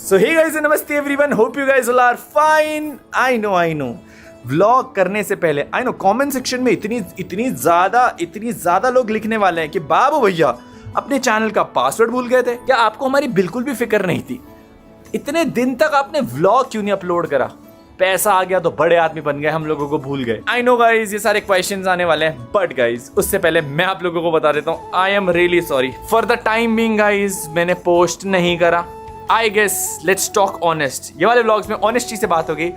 सो hey guys, नमस्ते everyone, hope you guys all are fine. I know vlog करने से पहले आई नो कमेंट सेक्शन में इतनी ज्यादा लोग लिखने वाले हैं कि बाबू भैया अपने चैनल का पासवर्ड भूल गए थे क्या? आपको हमारी बिल्कुल भी फिक्र नहीं थी? इतने दिन तक आपने व्लॉग क्यों नहीं अपलोड करा? पैसा आ गया तो बड़े आदमी बन गए, हम लोगों को भूल गए। आई नो गाइज, ये सारे क्वेश्चंस आने वाले हैं, बट गाइज उससे पहले मैं आप लोगों को बता देता हूँ, I am really sorry for the time being guys. मैंने पोस्ट नहीं करा। I guess let's talk honest. ये वाले व्लॉग्स में ऑनेस्टी से बात होगी।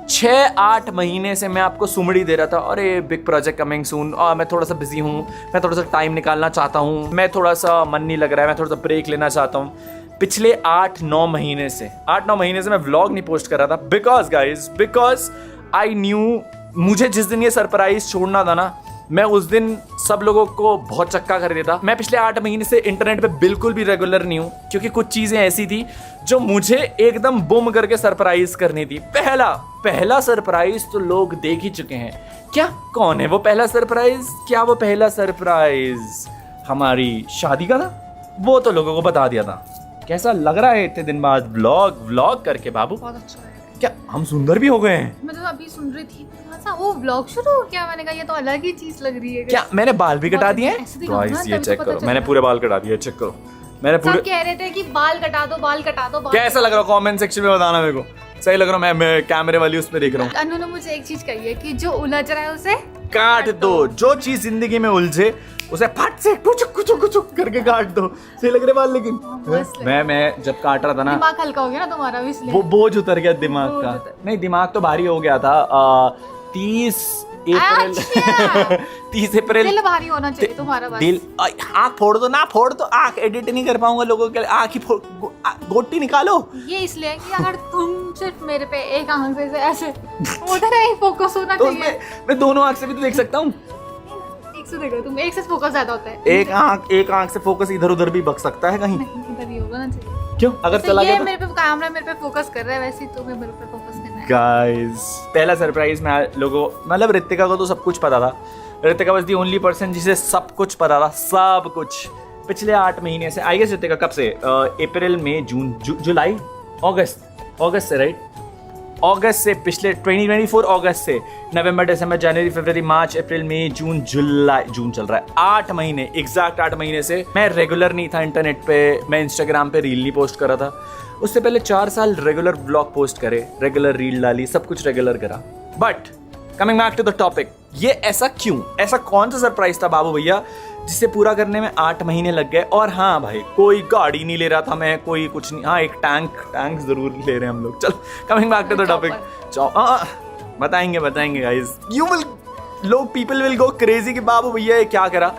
6-8 महीने से मैं आपको सुमड़ी दे रहा था, अरे बिग प्रोजेक्ट कमिंग सून, मैं थोड़ा सा बिजी हूँ, मैं थोड़ा सा टाइम निकालना चाहता हूँ, मैं थोड़ा सा मन नहीं लग रहा है, मैं थोड़ा सा ब्रेक लेना चाहता हूँ। पिछले 8-9 महीने से मैं व्लॉग नहीं पोस्ट कर रहा था बिकॉज आई न्यू मुझे जिस दिन ये सरप्राइज छोड़ना था ना, मैं उस दिन सब लोगों को बहुत चक्का कर देता। मैं पिछले 8 महीने से इंटरनेट पे बिल्कुल भी रेगुलर नहीं हूँ, क्योंकि कुछ चीजें ऐसी थी जो मुझे एकदम बुम करके सरप्राइज करनी थी। पहला सरप्राइज तो लोग देख ही चुके हैं। क्या कौन है वो पहला सरप्राइज? क्या वो पहला सरप्राइज हमारी शादी का था? वो तो लोगों को बता दिया था। कैसा लग रहा है इतने दिन बाद व्लॉग करके बाबू? बहुत अच्छा है। क्या हम सुंदर भी हो गए हैं? मैं तो अभी सुन रही थी, सा वो व्लॉग शुरू हो गया। मैंने कहा ये तो अलग ही चीज लग रही है। क्या मैंने बाल भी कटा दिए हैं? गाइस ये चेक करो, मैंने पूरे बाल कटा दिए, चेक करो। मैंने पूरे सब कह रहे थे कि बाल कटा दो। कैसा लग रहा है कमेंट सेक्शन में बताना मेरे को। सही लग रहा है? मैं कैमरे वाली उस पे देख रहा हूँ। अनु ने मुझे एक चीज कही है कि जो उलझ रहा है उसे काट दो। जो चीज जिंदगी में उलझे उसे फट से कुछ करके काट दो। सही लग रहे बाल। लेकिन मैं जब काट रहा था ना, दिमाग हल्का हो गया ना तुम्हारा, इसलिए वो बोझ उतर गया दिमाग का। नहीं, दिमाग तो भारी हो गया था। 30 अप्रैल दिल भारी होना चाहिए तुम्हारा। बस दिल, आँख फोड़ दो ना, फोड़ दो आँख, एडिट नहीं कर पाऊंगा लोगों के लिए। आँख ही गोटी निकालो। ये इसलिए कि अगर तुम सिर्फ मेरे पे एक आंख से ऐसे उधर ही फोकस होना तो चाहिए। मैं दोनों आँख से भी तो देख सकता हूँ। एक से देखो, तुम एक से फोकस ज्यादा होता है। एक आँख से फोकस इधर उधर भी बक सकता है कहीं। नहीं, इधर ही होगा ना चाहिए। क्यों? अगर चला गया तो? मेरे पे कैमरा मेरे पे फोकस कर रहा है, वैसे ही तुम्हें मेरे पे फोकस करना है। गाइस पहला सरप्राइज में लोगों, मतलब रितिका को तो सब कुछ पता था। Ritika was the only person जिसे सब कुछ पता था, सब कुछ। पिछले 8 महीने से, आई गेस रितिका कब से, अप्रैल मई जून जुलाई अगस्त से, राइट? अगस्त से, पिछले 2024 अगस्त से नवंबर दिसंबर जनवरी फरवरी मार्च अप्रैल मई जून जुलाई, जून चल रहा है। 8 महीने, एग्जैक्ट 8 महीने से मैं रेगुलर नहीं था इंटरनेट पे। मैं इंस्टाग्राम पे रील नहीं पोस्ट कर रहा था। उससे पहले 4 साल रेगुलर ब्लॉग पोस्ट करे, रेगुलर रील डाली, सब कुछ रेगुलर करा। But coming back to the topic, ये ऐसा क्यों? ऐसा कौन सा सरप्राइज था बाबू भैया जिसे पूरा करने में 8 महीने लग गए? और हाँ भाई, कोई गाड़ी नहीं ले रहा था मैं, कोई कुछ नहीं। हाँ, एक टैंक जरूर ले रहे हैं हम लोग। चल coming back to the topic. बताएंगे guys. People will go crazy कि बाबू भैया ये क्या करा।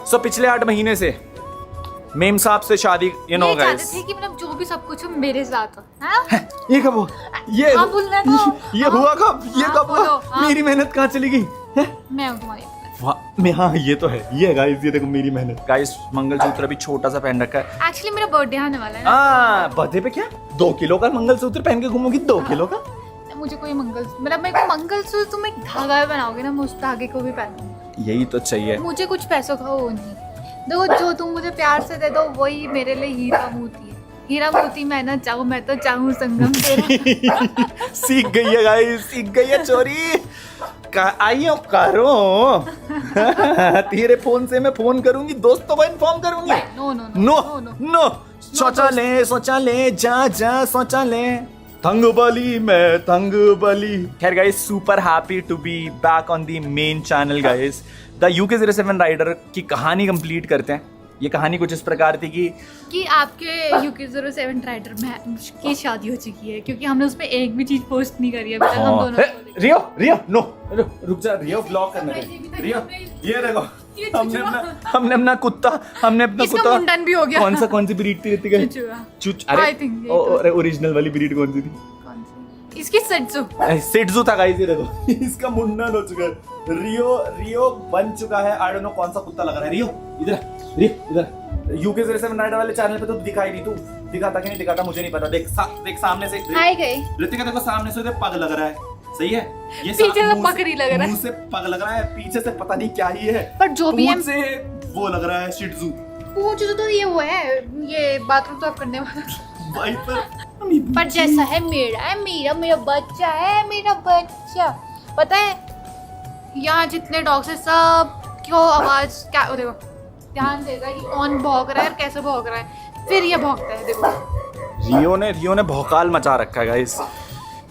सो पिछले 8 महीने से मेम साहब से शादी, यू नो गाइस, थे कि मतलब जो भी सब कुछ मेरे साथ हाँ? ये कब हुआ? ये हुआ कब? ये कब हुआ? मेरी मेहनत कहाँ चली गई? मैं हूँ तुम्हारी। हाँ ये तो है, ये गाइस, ये देखो मेरी मेहनत। गाइस मंगलसूत्र भी छोटा सा पहन रखा है। एक्चुअली मेरा बर्थडे आने वाला है ना। बर्थडे पे क्या 2 किलो का मंगलसूत्र पहन के घूमोगी? 2 किलो का? मुझे कोई मेरे को मंगलसूत्र तुम एक धागा बनाओगे ना, मैं उस धागे को भी पहनूंगी। यही तो चाहिए मुझे कुछ पैसों का वो नहीं। देखो, जो तुम मुझे प्यार से दे दो वही मेरे लिए हीरा मोती है। हीरा मोती मैं ना चाहूँ, मैं तो चाहूँ संगम तेरा। सीख गई है गाइस, सीख गई है चोरी। आइयो करो। तेरे फोन से मैं फोन करूंगी, दोस्तों को इन्फॉर्म करूंगी। नो शौचालय जा शौचालय। तंग बली। खैर guys, super happy to be back on the main channel guys. The UK07 rider की कहानी कंप्लीट करते हैं। ये कहानी कुछ इस प्रकार थी कि आपके UK07 राइडर में की शादी हो चुकी है, क्योंकि हमने उसमें एक भी चीज पोस्ट नहीं करी अभी तक। हम दोनों रियो नो रुक जा, रियो व्लॉग करने दे। रियो ये देखो, हमने अपना कुत्ता इसका मुंडन भी हो गया। कौन सी ब्रीड थी रितिका? चूच। अरे ओरिजिनल वाली ब्रीड कौन सी थी? इसकी सिट्जू था गाइस, ये देखो इसका मुंडन हो चुका है। रियो बन चुका है। आई डोंट नो कौन सा कुत्ता लग रहा है। रियो इधर UK07 राइडर वाले चैनल पे तो दिखाई नहीं, तू दिखाता कि नहीं दिखाता मुझे नहीं पता। देख सामने से रितिका देखो, सामने से पग लग रहा है, सही है? ये पीछे से पकड़ी लग रहा है, मुंह से पग लग रहा है, पीछे से पता नहीं क्या ही है, पर जो भी है से वो लग रहा है शिट्जू। पूछ तो ये वो है, ये बाथरूम साफ करने वाला। वाइपर पर जैसा है मेरा बच्चा है, मेरा बच्चा। पता है यहाँ जितने डॉग्स है सब क्यों आवाज क्या, देखो ध्यान देगा कि कौन भौंक रहा है और कैसे भौंक रहा है, फिर ये भौंकता है। देखो रियो ने भौकाल मचा रखा है guys.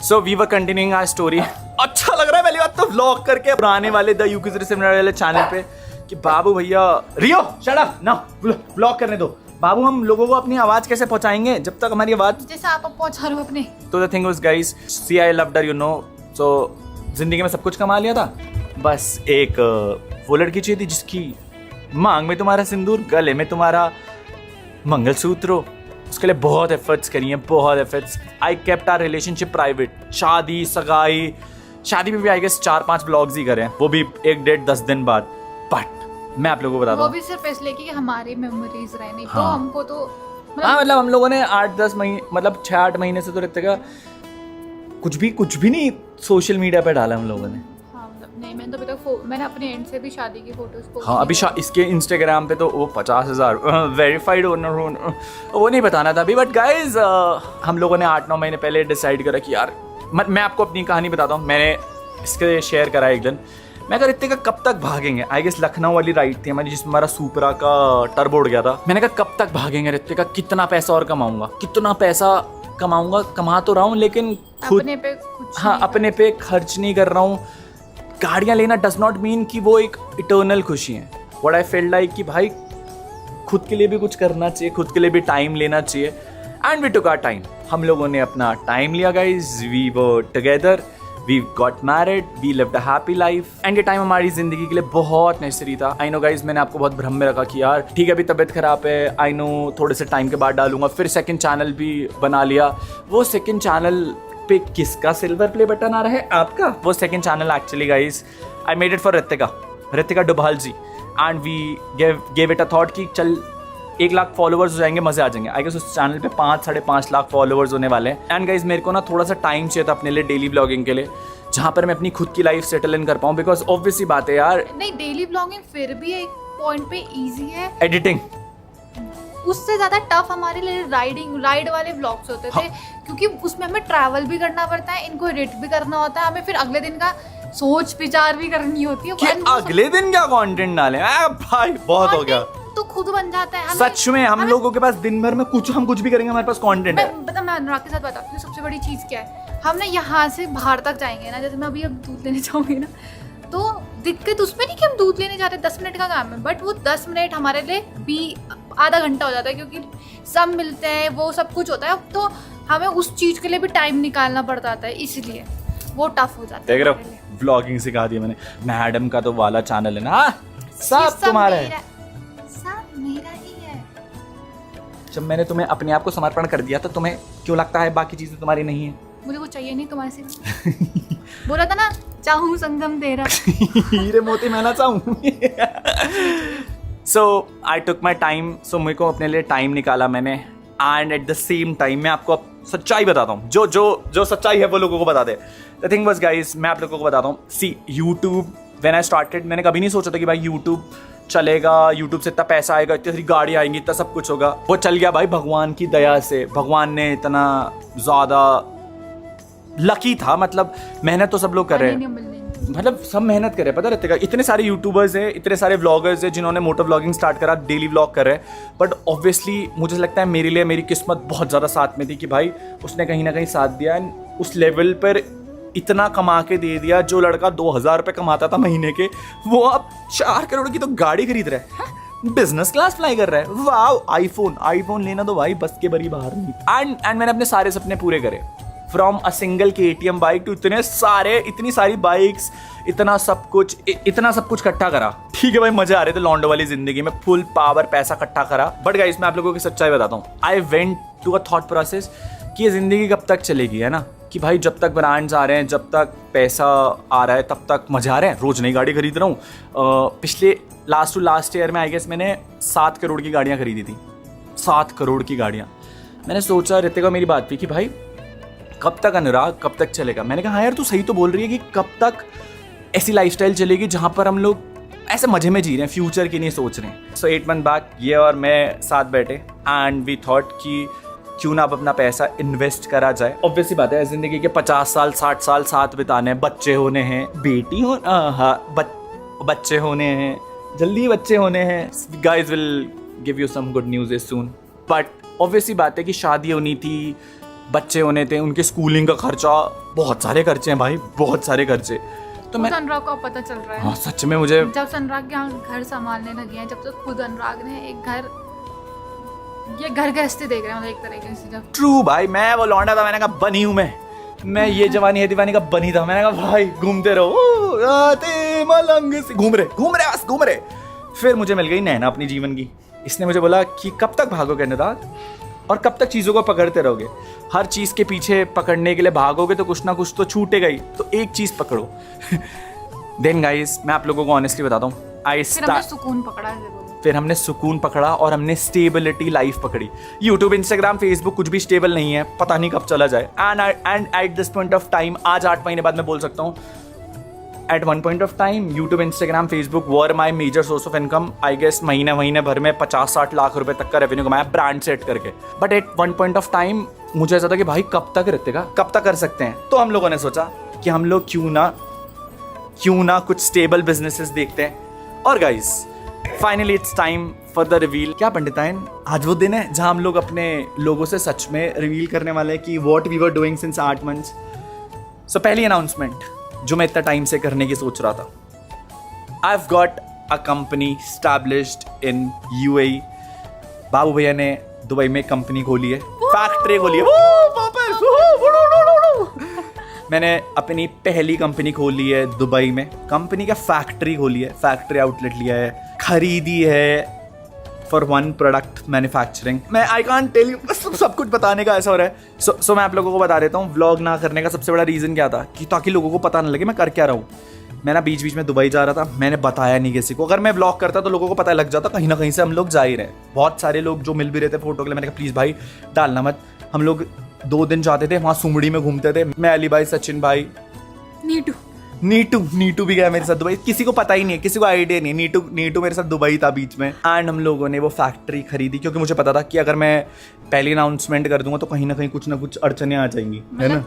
So we were continuing our story. अच्छा लग रहा है पहली बात तो व्लॉग करके पुराने वाले द यूके वाले चैनल पे कि बाबू भैया रियो शट अप ना, व्लॉग करने दो बाबू, हम लोगों को अपनी आवाज कैसे पहुंचाएंगे जब तक हमारी आवाज जैसे आप पहुंचा रहे हो अपने। तो the thing was guys, see I loved her, you know. So जिंदगी में सब कुछ कमा लिया था, बस एक वो लड़की चाहिए थी जिसकी मांग में तुम्हारा सिंदूर, गले में तुम्हारा मंगलसूत्र हो। उसके लिए बहुत एफर्ट्स करी हैं, बहुत efforts. I kept our relationship private. शादी सगाई, शादी में भी आई गेस 4-5 व्लॉग्स ही करे हैं, वो भी 1-1.5-10 दिन बाद। बट मैं आप लोगों को बताता वो हूँ, भी सिर्फ इसलिए कि हमारी मेमोरीज रहे, नहीं तो हाँ। हमको तो हाँ मतलब हम लोगों ने 8-10 महीने, मतलब 6-8 महीने से तो रहते का कुछ भी नहीं सोशल मीडिया पे डाला हम लोगों ने। हाँ, मतलब नहीं, मैंने तो अभी तक मैंने अपने एंड से भी शादी की फोटोज पोस्ट। हाँ अभी इसके इंस्टाग्राम पे तो वो 50,000 वेरीफाइड ओनर वो नहीं बताना था अभी। बट गाइज हम लोगों ने 8-9 महीने पहले डिसाइड करा कि यार मैं आपको अपनी कहानी बताता हूँ। मैंने इसके शेयर करा एक दिन, मैं कहा रित्ते का कब तक भागेंगे। आई गेस लखनऊ वाली राइड थी हमारी जिसमें हमारा सुपरा का टर्बो उड़ गया था। मैंने कहा कब तक भागेंगे रित्ते का, कितना पैसा और कमाऊंगा, कितना पैसा कमाऊंगा, कमा तो रहा हूँ लेकिन खुद अपने पे कुछ हाँ अपने पे खर्च नहीं कर रहा हूँ। गाड़ियाँ लेना डज नॉट मीन कि वो एक इटर्नल खुशी है। व्हाट आई फील लाइक कि भाई खुद के लिए भी कुछ करना चाहिए, खुद के लिए भी टाइम लेना चाहिए। And we took our time, हम लोगों ने अपना टाइम लिया guys, we were together, we got married, we lived a happy life. And ये टाइम हमारी जिंदगी के लिए बहुत नेसेसरी था। आई नो गाइज मैंने आपको बहुत भ्रम में रखा कि यार ठीक है अभी तबीयत खराब है, आई नो थोड़े से टाइम के बाद डालूंगा। फिर सेकंड चैनल भी बना लिया। वो सेकंड चैनल पे किसका सिल्वर प्ले बटन आ रहा है? आपका। वो second channel actually guys I made it for Ritika Dubhal ji, and we gave it a thought कि चल 1 लाख फॉलोवर्स हो जाएंगे, मजे आ जाएंगे। आई गेस उस चैनल पे 5-5.5 लाख फॉलोवर्स होने वाले हैं। एंड गाइज मेरे को ना थोड़ा सा टाइम चाहिए था अपने लिए डेली ब्लॉगिंग के लिए, जहाँ पर मैं अपनी खुद की लाइफ सेटल इन कर पाऊँ। बिकॉज ऑब्वियसली बात है यार, नहीं डेली ब्लॉगिंग फिर भी एक पॉइंट पे इजी है, एडिटिंग उससे ज्यादा टफ हमारे लिए राइड वाले व्लॉग्स होते थे। क्योंकि उसमें हमें ट्रैवल भी करना पड़ता है, इनको एडिट भी करना होता है, हमें फिर अगले दिन का सोच विचार भी करनी होती है कि अगले दिन क्या कंटेंट डालें। भाई बहुत हो गया, तो खुद बन जाता है। सच में हम लोगों के पास दिन भर में हम कुछ भी करेंगे, हमारे पास कंटेंट है। मैं अनुराग के साथ बताती हूँ सबसे बड़ी चीज क्या है। हम ना यहाँ से बाहर तक जाएंगे ना, जैसे मैं अभी अब दूध लेने जाऊंगी ना, तो दिक्कत उसमें नहीं कि हम दूध लेने जा रहे हैं, 10 मिनट का काम है, बट वो 10 मिनट हमारे लिए भी आधा घंटा हो जाता है, क्योंकि सब मिलते हैं, वो सब कुछ होता है। तो हमें उस चीज के लिए भी टाइम निकालना पड़ता है, इसलिए वो टफ हो जाता है। देख रहे हो, व्लॉगिंग सिखा दी मैंने। मैडम का तो वाला चैनल है ना, सब तुम्हारा है, सब मेरा ही है। जब मैंने तुम्हें अपने आप को समर्पण कर दिया तो तुम्हें क्यों लगता है बाकी चीजें तुम्हारी नहीं है? मुझे वो चाहिए नहीं तुम्हारे से। बोला था ना, चाहूं संगम तेरा। हीरे मोती मैं ना चाहूं। सो आई टुक माई टाइम। सो मेरे को अपने लिए टाइम निकाला मैंने। And at the same time मैं आपको सच्चाई बताता हूँ, जो सच्चाई है वो लोगों को बता दे। द थिंग वाज गाइस, मैं आप लोगों को बताता हूँ, सी यूट्यूब व्हेन आई स्टार्टेड, मैंने कभी नहीं सोचा था कि भाई यूट्यूब चलेगा, यूट्यूब से इतना पैसा आएगा, इतनी सारी गाड़ी आएंगी, इतना सब कुछ होगा। वो चल गया भाई भगवान की दया से। भगवान ने इतना ज़्यादा लकी था, मतलब मेहनत तो सब लोग कर रहे हैं, मतलब सब मेहनत कर रहे हैं, पता रहता है। इतने सारे यूट्यूबर्स हैं, इतने सारे व्लॉगर्स हैं जिन्होंने मोटर व्लॉगिंग स्टार्ट करा, डेली व्लॉग कर रहे हैं। बट ऑब्वियसली मुझे लगता है मेरे लिए मेरी किस्मत बहुत ज़्यादा साथ में थी कि भाई उसने कहीं ना कहीं साथ दिया। एंड उस लेवल पर इतना कमा के दे दिया, जो लड़का 2000 रुपये कमाता था महीने के, वो अब 4 करोड़ की तो गाड़ी खरीद रहा है, बिजनेस क्लास फ्लाई कर रहा है। वाह, आईफोन लेना तो भाई बस के बरी बाहर नहीं। एंड मैंने अपने सारे सपने पूरे करे, from a single KTM bike to इतनी सारी बाइक्स, इतना सब कुछ इकट्ठा करा। ठीक है भाई, मजे आ रहे थे लॉन्डो वाली जिंदगी में, फुल पावर पैसा इकट्ठा करा। बट गाइस मैं आप लोगों की सच्चाई बताता हूँ, I went to a thought process कि ये जिंदगी कब तक चलेगी, है ना, कि भाई जब तक ब्रांड्स आ रहे हैं, जब तक पैसा आ रहा है, तब तक मजे आ रहे हैं, रोज नई गाड़ी खरीद रहा हूँ। पिछले लास्ट ईयर में आई गेस मैंने 7 करोड़ की गाड़ियाँ खरीदी थी, 7 करोड़ की गाड़ियाँ। मैंने सोचा, रितिका मेरी बात थी कि भाई कब तक अनुराग, कब तक चलेगा? मैंने कहा हाँ यार तू सही तो बोल रही है कि कब तक ऐसी लाइफस्टाइल चलेगी जहाँ पर हम लोग ऐसे मजे में जी रहे हैं, फ्यूचर की नहीं सोच रहे हैं। सो 8 मंथ बैक ये और मैं साथ बैठे एंड वी थॉट कि क्यों ना अब अपना पैसा इन्वेस्ट करा जाए। ऑब्वियसली बात है, जिंदगी के 50 साल 60 साल साथ बिताने, बच्चे होने हैं, बेटी हो बच्चे होने हैं, जल्दी बच्चे होने हैं। Guys will give you some good news soon. But obviously बात है कि शादी होनी थी, बच्चे होने थे, उनके स्कूलिंग का खर्चा, बहुत सारे खर्चे हैं भाई, बहुत सारे खर्चे। तो मैं अनुराग को पता चल रहा है। हाँ सच में मुझे जब से अनुराग के यहाँ घर संभालने लगे हैं, जब तक खुद अनुराग ने एक घर, ये घर गृहस्थी देख रहे हैं, मतलब एक तरीके से। जब ट्रू भाई, मैं वो लौंडा था, मैंने कहा बनी हूँ मैं ये जवानी है दीवानी का बनी था। मैंने कहा भाई घूमते रहो, आते मलंग से घूम रहे। फिर मुझे मिल गई नैना अपनी जीवन की। इसने मुझे बोला कि कब तक भागोगे अनुराग, और कब तक चीज़ों को पकड़ते रहोगे। हर चीज़ के पीछे पकड़ने के लिए भागोगे तो कुछ ना कुछ तो छूटेगा ही, तो एक चीज़ पकड़ो। देन गाइस, मैं आप लोगों को ऑनेस्टली बताता हूँ, फिर हमने सुकून पकड़ा। फिर हमने सुकून पकड़ा और हमने स्टेबिलिटी लाइफ पकड़ी। यूट्यूब, इंस्टाग्राम, फेसबुक कुछ भी स्टेबल नहीं है, पता नहीं कब चला जाए। And at this point of time, आज 8 महीने बाद मैं बोल सकता हूँ, at one point of time YouTube, Instagram, Facebook were my major source of income. I guess महीने भर में 50-60 लाख रुपए तक का रेवेन्यू कमाया ब्रांड सेट करके। But at one point of time मुझे ऐसा था कि भाई कब तक रहतेगा, कब तक कर सकते हैं। तो हम लोगों ने सोचा कि हम लोग क्यों ना कुछ स्टेबल बिजनेसेस देखते हैं। और guys finally it's time for the reveal. क्या पंडिताइन, आज वो दिन है जहां हम लोग अपने लोगों से सच में रिवील करने वाले हैं कि what we were doing since 8 months. सो पहली अनाउंसमेंट जो मैं इतना टाइम से करने की सोच रहा था, I have got a company established in UAE। बाबू भैया ने दुबई में कंपनी खोली है, फैक्ट्री खोली है। मैंने अपनी पहली कंपनी खोली है दुबई में, कंपनी का फैक्ट्री खोली है, फैक्ट्री आउटलेट लिया है, खरीदी है फॉर वन प्रोडक्ट मैन्युफैक्चरिंग। मैं आई कांट टेल यू, सब कुछ बताने का ऐसा हो रहा है। सो मैं आप लोगों को बता देता हूँ, व्लॉग ना करने का सबसे बड़ा रीज़न क्या था कि ताकि लोगों को पता ना लगे मैं कर क्या रहा हूँ। मैं ना बीच बीच में दुबई जा रहा था, मैंने बताया नहीं किसी को। अगर मैं व्लॉग करता तो लोगों को पता लग जाता, कहीं ना कहीं से हम लोग जा ही रहे हैं। बहुत सारे लोग जो मिल भी रहे थे फोटो के लिए, मैंने कहा प्लीज़ भाई डालना मत। हम लोग 2 दिन जाते थे वहाँ, सुमड़ी में घूमते थे, मैं, अली भाई, सचिन भाई, नीटू भी गया मेरे साथ दुबई। किसी को पता ही नहीं है, किसी को आइडिया नहीं। नीटू मेरे साथ दुबई था बीच में। एंड हम लोगों ने वो फैक्ट्री खरीदी क्योंकि मुझे पता था कि अगर मैं पहली अनाउंसमेंट कर दूंगा तो कहीं ना कहीं कुछ ना कुछ अड़चने आ जाएंगी, है ना।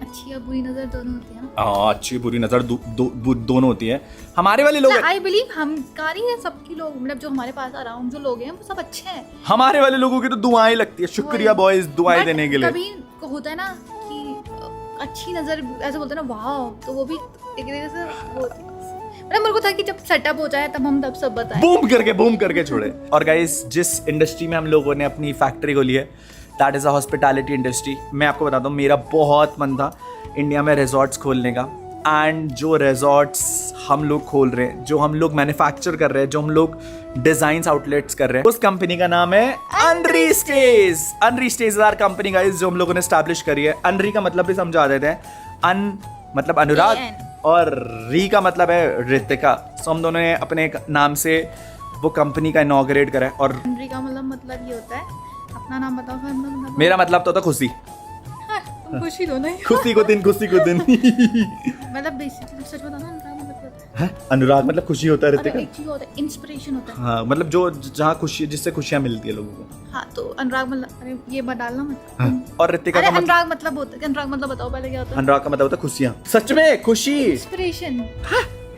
अच्छी और बुरी नजर दोनों होती है ना। हाँ, अच्छी बुरी नजर दोनों होती है। हमारे वाले लोग, आई बिलीव हम कारी हैं सबकी लोग, मतलब जो हमारे पास अराउंड जो लोग हैं वो सब अच्छे हैं। हमारे वाले लोगों की तो दुआएं लगती है। शुक्रिया बॉयज दुआएं देने के लिए। कभी होता है ना कि अच्छी नजर ऐसे बोलते हैं ना, वाह, तो वो भी एक तरीके से वो मतलब मेरे को था कि जब सेटअप हो जाए तब हम तब सब बताएं, बूम करके छोड़े। और गाइस, जिस इंडस्ट्री में हम लोगों ने अपनी फैक्ट्री खोली है, that is a hospitality industry. मैं आपको बताता हूँ, मेरा बहुत मन था इंडिया में रिजॉर्ट्स खोलने का। एंड जो रिजॉर्ट्स हम लोग खोल रहे हैं, जो हम लोग मैन्युफैक्चर कर रहे हैं, जो हम लोग डिजाइन्स आउटलेट्स कर रहे हैं, उस कंपनी का नाम है अनरी स्टेज। अनरी स्टेज आर कंपनी गाइस जो हम लोगों ने एस्टैब्लिश करी है। अनरी का मतलब भी समझा देते हैं। अन मतलब अनुराग और री का मतलब है ऋतिका। सो हम दोनों ने अपने एक नाम से वो कंपनी का इनॉग्रेट करा है। और अनरी का मतलब ये होता है, अपना नाम बताओ। फिर मेरा मतलब तो होता खुशी। खुशी दो ना, खुशी को दिन मतलब बेसिकली सच बताओ ना, अनुराग मतलब खुशी होता है, ऋतिका एक चीज होता है, इंस्पिरेशन होता है। हाँ, मतलब जो जहाँ खुशी, जिससे खुशियाँ मिलती है लोगों को। हाँ, तो अनुराग मतलब, अरे ये मत डालना मत। हाँ, और ऋतिका का अनुराग मतलब होता है, अनुराग मतलब बताओ पहले क्या होता है। अनुराग का मतलब होता है खुशियाँ। सच में खुशी, इंस्पिरेशन।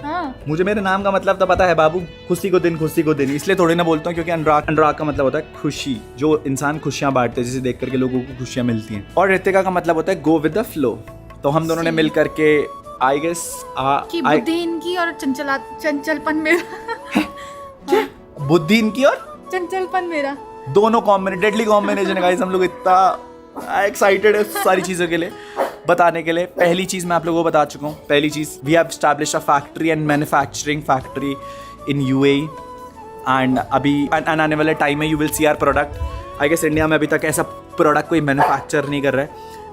हाँ, मुझे मेरे नाम का मतलब तो पता है बाबू, खुशी को दिन, इसलिए थोड़ी ना बोलता हूँ क्योंकि अनुराग का मतलब होता है खुशी, जो इंसान खुशियाँ बांटते हैं, जिसे देख करके लोगों को खुशियाँ मिलती हैं। और ऋतिका का मतलब होता है गो विद द फ्लो। तो हम दोनों ने मिल करके आई गेस कि बुद्धि इनकी और चंचलपन मेरा। बुद्धि इनकी और चंचलपन मेरा, दोनों डेडली कॉम्बिनेशन है गाइस। हम लोग इतना एक्साइटेड है सारी चीज़ों के लिए बताने के लिए। पहली चीज़ मैं आप लोगों को बता चुका हूँ। पहली चीज़, we have established a factory and manufacturing factory in UAE। And अभी आने वाले टाइम में you will see our product. I guess India में अभी तक ऐसा प्रोडक्ट कोई मैन्युफैक्चर नहीं कर रहा है।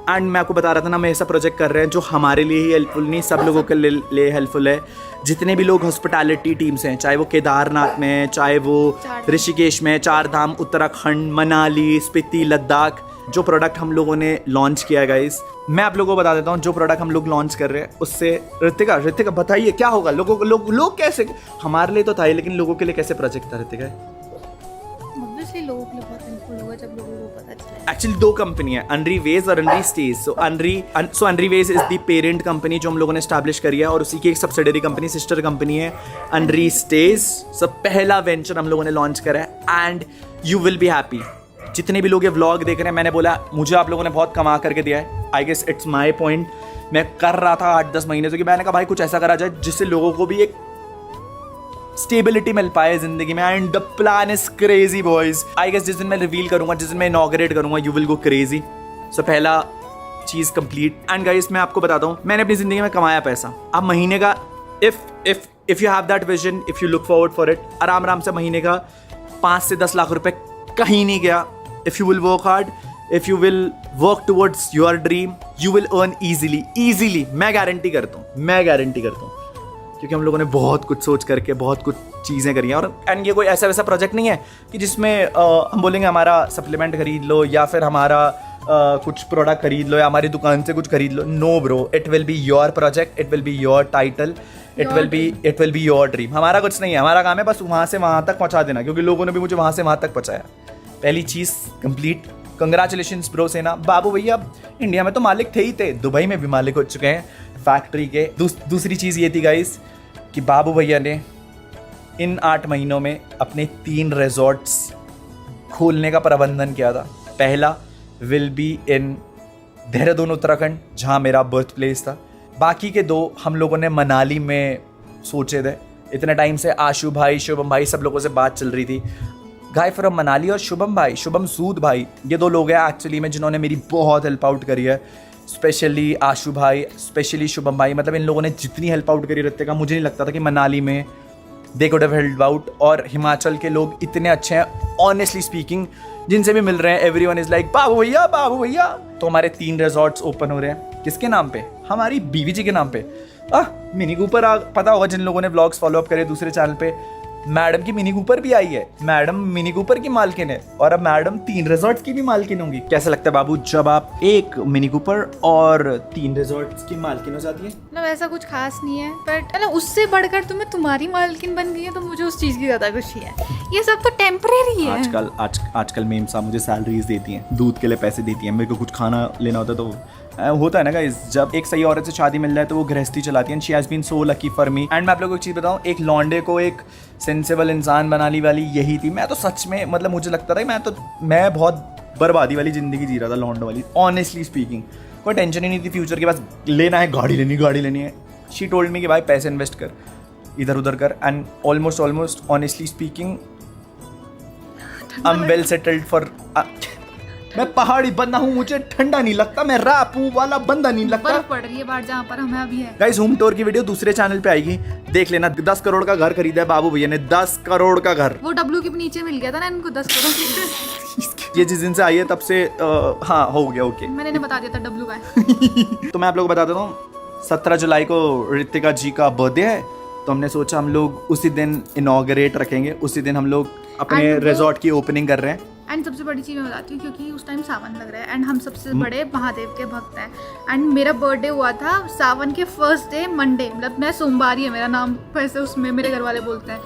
एंड मैं आपको बता रहा था ना, मैं ऐसा प्रोजेक्ट कर रहे हैं जो हमारे लिए ही हेल्पफुल नहीं, सब लोगों के लिए हेल्पफुल है। जितने भी लोग हॉस्पिटैलिटी टीम्स हैं, चाहे वो केदारनाथ में, चाहे वो ऋषिकेश में, 4 धाम, उत्तराखंड, मनाली, स्पीति, लद्दाख, जो प्रोडक्ट हम लोगों ने लॉन्च किया है गाइस, मैं आप लोगों को बता देता हूँ। जो प्रोडक्ट हम लोग लॉन्च कर रहे हैं उससे ऋतिका बताइए क्या होगा। लोग कैसे, हमारे लिए तो था ही, लेकिन लोगों के लिए कैसे प्रोजेक्ट था ऋतिका? ऑब्वियसली लोगों के लिए बहुत हेल्पफुल होगा जब लोगों को पता चले एक्चुअली दो कंपनी है, अनरीवेज और अनरी स्टेज। सो अनरीवेज इज द पेरेंट कंपनी जो हम लोगों ने स्टैब्लिश करी है, और उसी की एक सब्सिडरी कंपनी, सिस्टर कंपनी है अनरी स्टेज। सो पहला वेंचर हम लोगों ने लॉन्च करा है and you will be happy. जितने भी लोग ये व्लॉग देख रहे हैं, मैंने बोला मुझे आप लोगों ने बहुत कमा करके दिया है, I guess it's my point. मैं कर रहा था 8-10 महीने से कि मैंने कहा भाई कुछ ऐसा करा जाए जिससे लोगों को भी एक स्टेबिलिटी मिल पाए जिंदगी में, and the plan is crazy boys. I guess जिस दिन मैं रिवील करूंगा, जिस दिन मैं इनॉग्रेट करूंगा, यू विल गो क्रेजी। सो पहला चीज कंप्लीट। एंड गाइस मैं आपको बताता हूँ, मैंने अपनी जिंदगी में कमाया पैसा। अब महीने का if you have that vision, if you look forward for it, आराम से महीने का 5 से 10 लाख रुपए कहीं नहीं गया। If you will work hard, if you will work towards your dream, you will earn easily. मैं गारंटी करता हूँ क्योंकि हम लोगों ने बहुत कुछ सोच करके बहुत कुछ चीज़ें करी हैं। और एंड ये कोई ऐसा वैसा प्रोजेक्ट नहीं है कि जिसमें हम बोलेंगे हमारा सप्लीमेंट खरीद लो या फिर हमारा कुछ प्रोडक्ट खरीद लो या हमारी दुकान से कुछ खरीद लो। No bro, it will be your project, it will be your title, it will be your dream. हमारा कुछ नहीं है, हमारा काम है बस वहाँ से वहाँ तक पहुँचा देना, क्योंकि लोगों ने भी मुझे वहाँ से वहाँ तक पहुँचाया। पहली चीज़ कंप्लीट। कंग्रेचुलेशंस ब्रो सेना। बाबू भैया अब इंडिया में तो मालिक थे ही थे, दुबई में भी मालिक हो चुके हैं फैक्ट्री के। दूसरी चीज़ ये थी गाइस कि बाबू भैया ने इन 8 महीनों में अपने 3 रिजॉर्ट्स खोलने का प्रबंधन किया था। पहला will be in Dehradun Uttarakhand, जहाँ मेरा बर्थ प्लेस था। बाकी के 2 हम लोगों ने मनाली में सोचे थे। इतने टाइम से आशु भाई, शुभम भाई, सब लोगों से बात चल रही थी। गाय फ्रॉम मनाली और शुभम सूद भाई, ये 2 लोग हैं एक्चुअली में जिन्होंने मेरी बहुत हेल्प आउट करी है। स्पेशली आशु भाई, स्पेशली शुभम भाई, मतलब इन लोगों ने जितनी हेल्प आउट करी रहते का, मुझे नहीं लगता था कि मनाली में they could have help out. और हिमाचल के लोग इतने अच्छे हैं, ऑनेस्टली स्पीकिंग, जिनसे भी मिल रहे हैं एवरीवन इज लाइक बाबू भैया। तो हमारे 3 रिजॉर्ट्स ओपन हो रहे हैं। किसके नाम पे? हमारी बीवी जी के नाम पे। मिनी कूपर पता होगा जिन लोगों ने व्लॉग्स फॉलो अप करे दूसरे चैनल पे, मैडम की मिनी कूपर भी आई है। मैडम मिनी कूपर की मालकिन है और अब मैडम 3 रिजॉर्ट्स की भी मालकिन होंगी। कैसा लगता है बाबू जब आप एक मिनी कूपर और 3 रिजॉर्ट्स की मालकिन हो जाती है? मतलब ऐसा कुछ खास नहीं है, बट मतलब उससे बढ़कर तुम्हें तुम्हारी मालकिन बन गई है तो मुझे उस चीज़ की ज़्यादा खुशी है। ये सब तो टेम्परेरी है। आजकल मेम साहब मुझे सैलरीज देती हैं, दूध के लिए पैसे देती हैं, मेरे को कुछ खाना लेना होता है तो होता है ना गाइस, जब एक सही औरत से शादी मिल जाए तो वो गृहस्थी चलाती है। She has been so lucky for me. And मैं आप लोगों को एक चीज़ बताऊँ, एक लौंडे को एक सेंसेबल इंसान बनाने वाली यही थी। मैं तो सच में मतलब मुझे लगता था मैं बहुत बर्बादी वाली ज़िंदगी जी रहा था, लौंडो वाली, ऑनेस्टली स्पीकिंग। कोई टेंशन ही नहीं थी फ्यूचर के, बस लेना है, गाड़ी लेनी है। शी टोल्ड मी कि भाई पैसे इन्वेस्ट कर, इधर उधर कर। And almost honestly speaking I am well settled for. मैं पहाड़ी बंदा हूँ, मुझे ठंडा नहीं लगता, मैं रापू वाला बंदा नहीं लगता। बर्फ पड़ रही है बाहर जहाँ पर हमें अभी है। गाइस होम टूर की वीडियो दूसरे चैनल पे आएगी, देख लेना। 10 करोड़ का घर खरीदा है बाबू भैया ने, 10 करोड़ का घर। वो डब्लू के नीचे मिल गया था ना इनको 10 करोड़। ये जिस दिन से आई है तब से हाँ हो गया, ओके। मैंने इन्हें बता दिया था डब्लू का। तो मैं आप लोग बता देता हूँ, 17 जुलाई को ऋतिका जी का बर्थडे है, तो हमने सोचा हम लोग उसी दिन इनॉग्रेट रखेंगे, उसी दिन हम लोग अपने रिजॉर्ट की ओपनिंग कर रहे हैं। एंड सबसे बड़ी चीज़ मैं बताती हूँ, क्योंकि उस टाइम सावन लग रहा है एंड हम सबसे बड़े महादेव के भक्त हैं। एंड मेरा बर्थडे हुआ था सावन के फर्स्ट डे मंडे, मतलब मैं सोमवार ही है मेरा नाम, वैसे उसमें मेरे घर वाले बोलते हैं।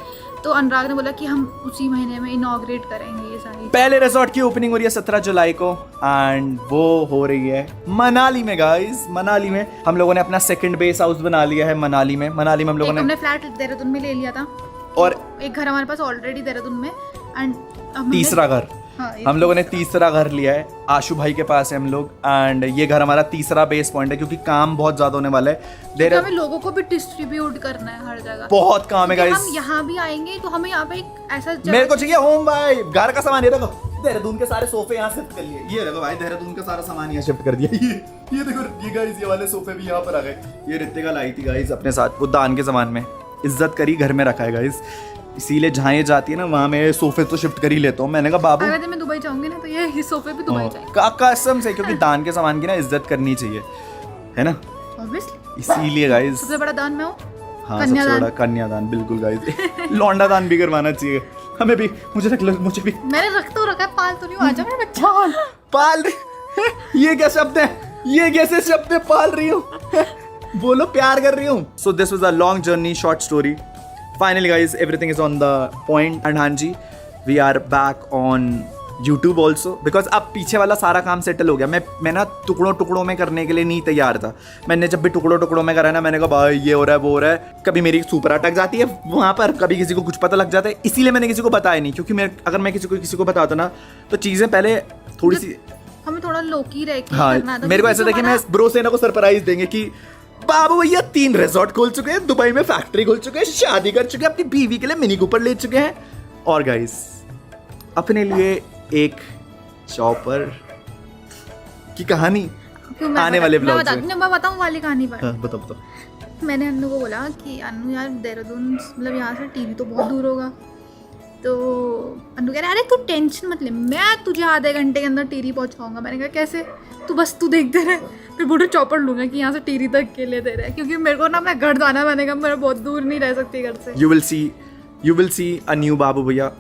तो अनुराग ने बोला कि हम उसी महीने में इनॉग्रेट करेंगे ये सारी। पहले रिजॉर्ट की ओपनिंग हो रही है 17 जुलाई को एंड वो हो रही है मनाली में गाइस। मनाली में हम लोगों ने अपना सेकंड बेस हाउस बना लिया है। मनाली में हम लोगों ने हमने फ्लैट देहरादून में ले लिया था और एक घर हमारे पास ऑलरेडी देहरादून में। एंड तीसरा घर हम लोगों ने तीसरा घर लिया है, आशु भाई के पास है हम लोग। एंड ये घर हमारा तीसरा बेस पॉइंट है, क्योंकि काम बहुत ज्यादा होने वाला है। हमें लोगों को भी डिस्ट्रीब्यूट करना है हर जगह, बहुत काम है गाइस। हम यहाँ भी आएंगे तो हमें यहाँ पे एक ऐसा मेरे को चाहिए होम भाई, घर का सामान। ये देखो देहरादून के सारे सोफे यहाँ शिफ्ट कर लिए। ये देखो भाई देहरादून का सारा सामान यहाँ शिफ्ट कर दिया। ये देखो ये गाइस, ये वाले सोफे भी यहाँ पर आ गए। ये ऋतिका लाई थी गाइस अपने साथ, वो दान के सामान में इज्जत करी घर में रखा है गाइस। इसीलिए जहाँ ये जाती है ना वहाँ मैं सोफे तो शिफ्ट कर ही लेता हूँ। मैंने कहा बाबू अगर मैं दुबई जाऊंगी ना तो ये सोफे भी दुबई जाएंगे कसम से, क्योंकि दान के सामान की ना इज्जत करनी चाहिए, है ना, ऑब्वियसली। इसीलिए गाइस सबसे बड़ा दान मैं हूँ। हाँ सबसे बड़ा कन्यादान, बिल्कुल गाइस। लौंडा दान भी करवाना चाहिए हमें भी। मुझे भी मैंने रख तो रखा है, पाल तो नहीं हो। आजा मेरा बच्चा पाल। ये क्या शब्द है, ये कैसे शब्द है, पाल रही हूँ। बोलो प्यार कर रही हूँ। So this was a long journey, short story. Finally guys, everything is on the point and हाँ जी, we are back on YouTube also, because अब पीछे वाला सारा काम सेटल हो गया। मैं ना टुकड़ों टुकड़ों में करने के लिए नहीं तैयार था। मैंने जब भी टुकड़ों टुकड़ों में करा ना, मैंने कहा भाई ये हो रहा है वो हो रहा है, कभी मेरी सुपर अटक जाती है वहाँ पर, कभी किसी को कुछ पता लग जाता है, इसीलिए मैंने किसी को बताया नहीं। क्योंकि अगर मैं किसी को बताता ना तो चीज़ें पहले थोड़ी सी हमें थोड़ा लोकी रह के हाँ, करना था। मेरे को ऐसा था कि मैं ब्रो सेना को सरप्राइज देंगे कि बाबू भैया 3 रिजॉर्ट खोल चुके हैं, दुबई में फैक्ट्री खोल चुके हैं, शादी कर चुके हैं, अपनी बीवी के लिए मिनी कूपर ले चुके हैं, और गाइस अपने लिए एक चॉपर की कहानी आने वाले ब्लॉग में। मैं बताऊं वाली कहानी पर। हाँ, बताओ। मैंने अन्नू को बोला कि अन्नू यार देहरादून मतलब यहाँ से टीवी तो बहुत दूर होगा। तो अन्नू कह रहा अरे तू टेंशन मत ले, मैं तुझे आधे घंटे के अंदर टीरी पहुँचाऊंगा। मैंने कहा कैसे? तू देखते रहे, फिर बूढ़े चौपड़ लूंगा कि यहाँ से टीरी तक के लिए दे रहे, क्योंकि मेरे को ना अपना घर जाना। मैंने कहा मैं बहुत दूर नहीं रह सकती घर से। You will see a new Babu Bhaiya.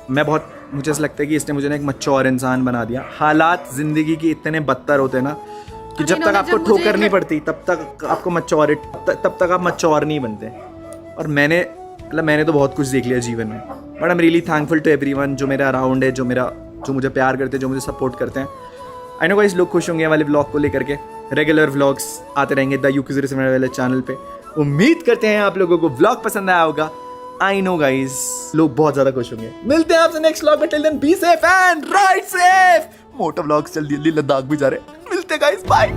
मुझे ऐसा लगता है कि इसने मुझे ना एक मैच्योर इंसान बना दिया। हालात जिंदगी के इतने बदतर होते हैं ना कि जब तक आपको ठोकर नहीं पड़ती तब तक आपको तब तक आप मैच्योर नहीं बनते। और मैंने तो बहुत कुछ देख लिया जीवन में, but I am really thankful to everyone जो मेरा अराउंड है, जो मुझे प्यार करते हैं, जो मुझे सपोर्ट करते हैं। आई नो गाइस लोग खुश होंगे वाले व्लॉग को लेकर के। रेगुलर व्लॉग्स आते रहेंगे द UQ07 वाले चैनल पे। उम्मीद करते हैं आप लोगों को व्लॉग पसंद आया होगा। आई नो गाइस लोग बहुत ज्यादा खुश होंगे। मिलते हैं आपसे नेक्स्ट व्लॉग में। Till then be safe and ride safe. Moto vlogs जल्दी लद्दाख भी जा रहे हैं। मिलते हैं गाइस, बाय।